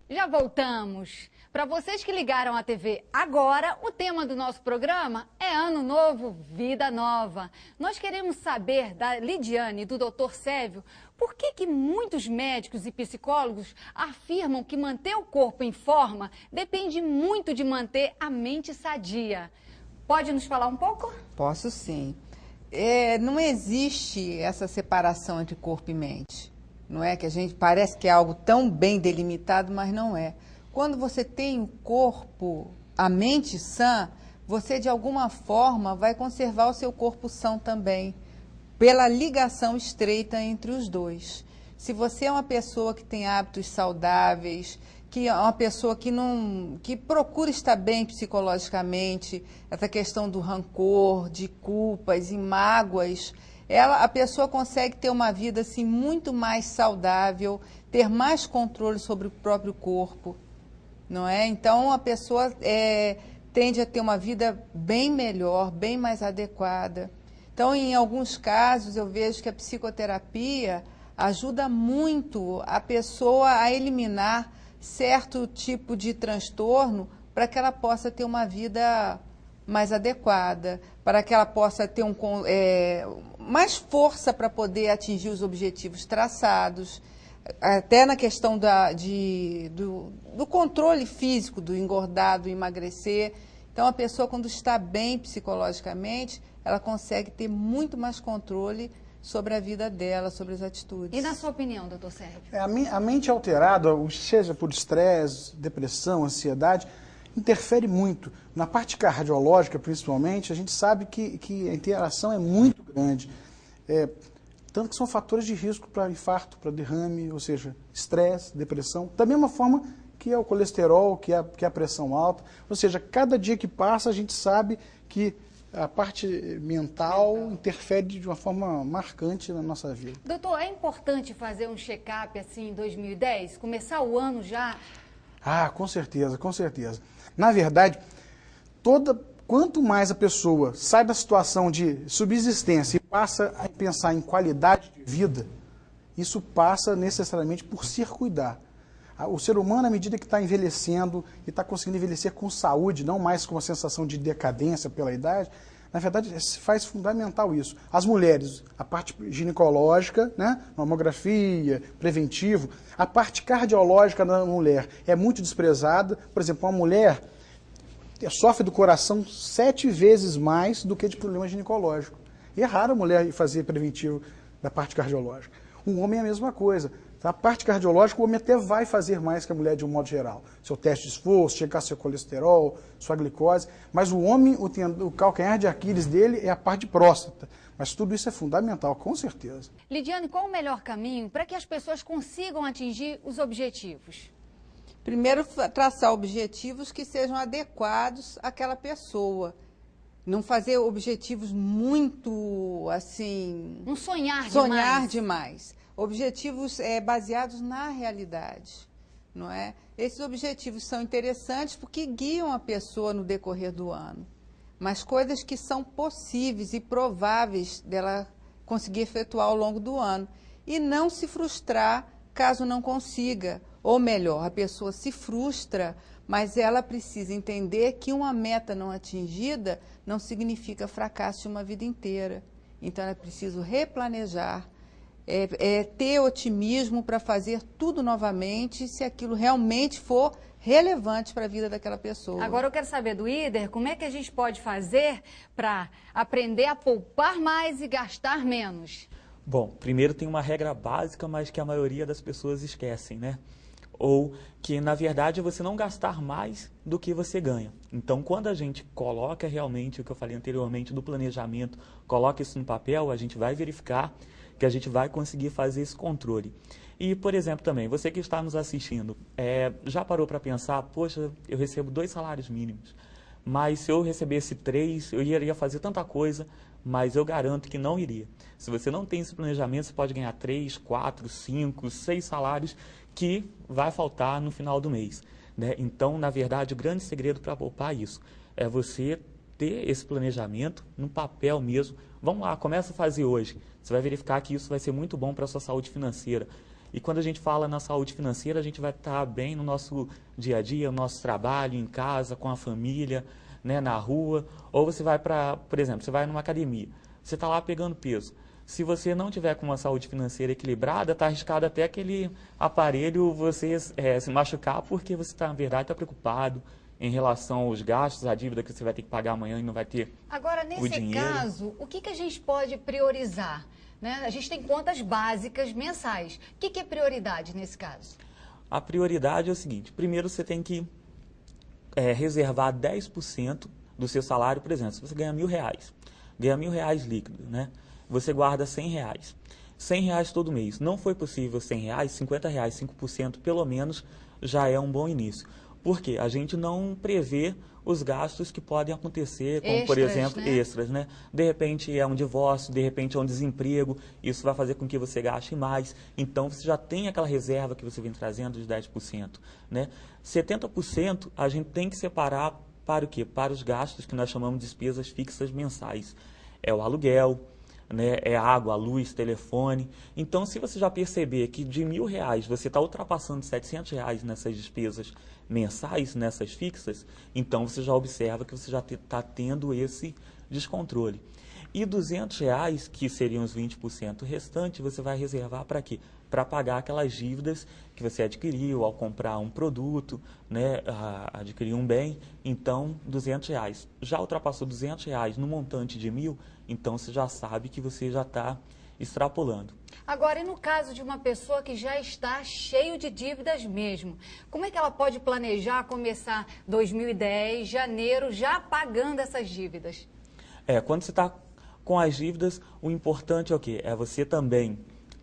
Já voltamos. Para vocês que ligaram a TV agora, o tema do nosso programa é Ano Novo, Vida Nova. Nós queremos saber da Lidiane e do Dr. Sérvio por que muitos médicos e psicólogos afirmam que manter o corpo em forma depende muito de manter a mente sadia. Pode nos falar um pouco? Posso sim. Não existe essa separação entre corpo e mente. Não é que a gente parece que é algo tão bem delimitado, mas não é. Quando você tem o corpo, a mente sã, você de alguma forma vai conservar o seu corpo são também, pela ligação estreita entre os dois. Se você é uma pessoa que tem hábitos saudáveis, que é uma pessoa que procura estar bem psicologicamente, essa questão do rancor, de culpas e mágoas, a pessoa consegue ter uma vida assim, muito mais saudável, ter mais controle sobre o próprio corpo, não é? Então, a pessoa tende a ter uma vida bem melhor, bem mais adequada. Então, em alguns casos, eu vejo que a psicoterapia ajuda muito a pessoa a eliminar certo tipo de transtorno para que ela possa ter uma vida mais adequada, para que ela possa ter mais força para poder atingir os objetivos traçados, até na questão do controle físico, do engordar, do emagrecer. Então, a pessoa, quando está bem psicologicamente, ela consegue ter muito mais controle sobre a vida dela, sobre as atitudes. E na sua opinião, doutor Sérvio? A mente alterada, seja por estresse, depressão, ansiedade, interfere muito. Na parte cardiológica, principalmente, a gente sabe que a interação é muito grande. Tanto que são fatores de risco para infarto, para derrame, ou seja, estresse, depressão. Da mesma forma que é o colesterol, que é a pressão alta. Ou seja, cada dia que passa a gente sabe que a parte mental interfere de uma forma marcante na nossa vida. Doutor, é importante fazer um check-up assim em 2010? Começar o ano já? Ah, com certeza, com certeza. Na verdade, quanto mais a pessoa sai da situação de subsistência e passa a pensar em qualidade de vida, isso passa necessariamente por se cuidar. O ser humano, à medida que está envelhecendo e está conseguindo envelhecer com saúde, não mais com uma sensação de decadência pela idade, na verdade, faz fundamental isso. As mulheres, a parte ginecológica, né, mamografia, preventivo, a parte cardiológica da mulher é muito desprezada. Por exemplo, uma mulher sofre do coração 7 vezes mais do que de problema ginecológico. E é raro a mulher fazer preventivo da parte cardiológica. O homem é a mesma coisa. A parte cardiológica, o homem até vai fazer mais que a mulher de um modo geral. Seu teste de esforço, checar seu colesterol, sua glicose. Mas o homem, o calcanhar de Aquiles dele é a parte de próstata. Mas tudo isso é fundamental, com certeza. Lidiane, qual o melhor caminho para que as pessoas consigam atingir os objetivos? Primeiro, traçar objetivos que sejam adequados àquela pessoa. Não fazer objetivos muito, assim... Não sonhar demais. Sonhar demais. Objetivos baseados na realidade, não é? Esses objetivos são interessantes porque guiam a pessoa no decorrer do ano, mas coisas que são possíveis e prováveis dela conseguir efetuar ao longo do ano e não se frustrar caso não consiga, ou melhor, a pessoa se frustra, mas ela precisa entender que uma meta não atingida não significa fracasso de uma vida inteira. Então, é preciso replanejar, ter otimismo para fazer tudo novamente, se aquilo realmente for relevante para a vida daquela pessoa. Agora eu quero saber do Ider, como é que a gente pode fazer para aprender a poupar mais e gastar menos? Bom, primeiro tem uma regra básica, mas que a maioria das pessoas esquecem, né? Ou que, na verdade, é você não gastar mais do que você ganha. Então, quando a gente coloca realmente o que eu falei anteriormente do planejamento, coloca isso no papel, a gente vai verificar que a gente vai conseguir fazer esse controle. E, por exemplo, também, você que está nos assistindo, já parou para pensar, poxa, eu recebo 2 salários mínimos, mas se eu recebesse 3, eu iria fazer tanta coisa, mas eu garanto que não iria. Se você não tem esse planejamento, você pode ganhar 3, 4, 5, 6 salários que vai faltar no final do mês, né? Então, na verdade, o grande segredo para poupar isso é você ter esse planejamento no papel mesmo. Vamos lá, começa a fazer hoje. Você vai verificar que isso vai ser muito bom para a sua saúde financeira. E quando a gente fala na saúde financeira, a gente vai estar bem no nosso dia a dia, no nosso trabalho, em casa, com a família, né, na rua. Ou você vai por exemplo, você vai numa academia, você está lá pegando peso. Se você não tiver com uma saúde financeira equilibrada, está arriscado até aquele aparelho você se machucar, porque você, na verdade, está preocupado em relação aos gastos, a dívida que você vai ter que pagar amanhã e não vai ter Agora, o nesse dinheiro. caso, o que a gente pode priorizar? Né? A gente tem contas básicas mensais. O que é prioridade nesse caso? A prioridade é o seguinte: primeiro você tem que reservar 10% do seu salário. Por exemplo, se você ganha R$1.000, ganha R$1.000 líquido, né? Você guarda R$100. R$100 todo mês. Não foi possível R$100, R$50, 5% pelo menos já é um bom início. Por quê? A gente não prevê os gastos que podem acontecer, como, por exemplo, extras, né? De repente é um divórcio, de repente é um desemprego, isso vai fazer com que você gaste mais. Então, você já tem aquela reserva que você vem trazendo de 10%, né? 70% a gente tem que separar para o quê? Para os gastos que nós chamamos de despesas fixas mensais. É o aluguel, né? É água, luz, telefone. Então, se você já perceber que de R$1.000 você está ultrapassando R$700 nessas despesas mensais, nessas fixas, então você já observa que você já está tendo esse descontrole. E R$200, que seriam os 20% restante, você vai reservar para quê? Para pagar aquelas dívidas que você adquiriu ao comprar um produto, né, adquirir um bem. Então, R$200. Já ultrapassou R$200 no montante de 1.000, então você já sabe que você já está extrapolando. Agora, e no caso de uma pessoa que já está cheio de dívidas mesmo, como é que ela pode planejar começar 2010, janeiro, já pagando essas dívidas? Quando você está com as dívidas, o importante é o quê? É você também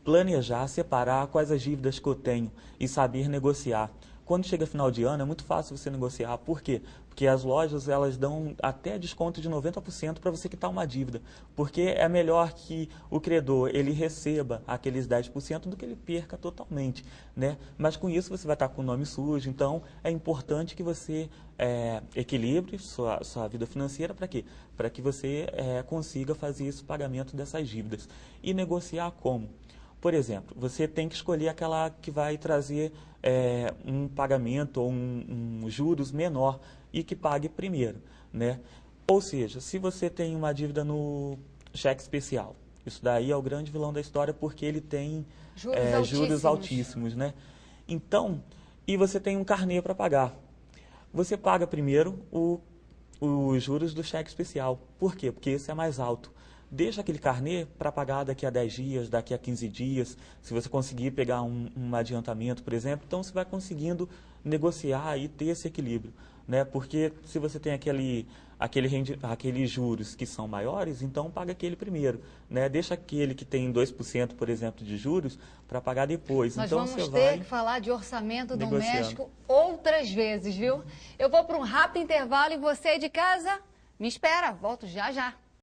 planejar, separar quais as dívidas que eu tenho e saber negociar. Quando chega final de ano, é muito fácil você negociar. Por quê? Porque as lojas, elas dão até desconto de 90% para você quitar uma dívida. Porque é melhor que o credor, ele receba aqueles 10% do que ele perca totalmente, né? Mas com isso você vai estar com o nome sujo. Então, é importante que você equilibre sua vida financeira. Para quê? Para que você consiga fazer esse pagamento dessas dívidas. E negociar como? Por exemplo, você tem que escolher aquela que vai trazer um pagamento ou um juros menor e que pague primeiro, né? Ou seja, se você tem uma dívida no cheque especial, isso daí é o grande vilão da história, porque ele tem juros altíssimos, né? Então, e você tem um carnê para pagar. Você paga primeiro os juros do cheque especial. Por quê? Porque esse é mais alto. Deixa aquele carnê para pagar daqui a 10 dias, daqui a 15 dias. Se você conseguir pegar um adiantamento, por exemplo, então você vai conseguindo negociar e ter esse equilíbrio, né? Porque se você tem aqueles juros que são maiores, então paga aquele primeiro, né? Deixa aquele que tem 2%, por exemplo, de juros para pagar depois. Nós então, vamos ter que falar de orçamento doméstico outras vezes, viu? Eu vou para um rápido intervalo e você de casa me espera, volto já já.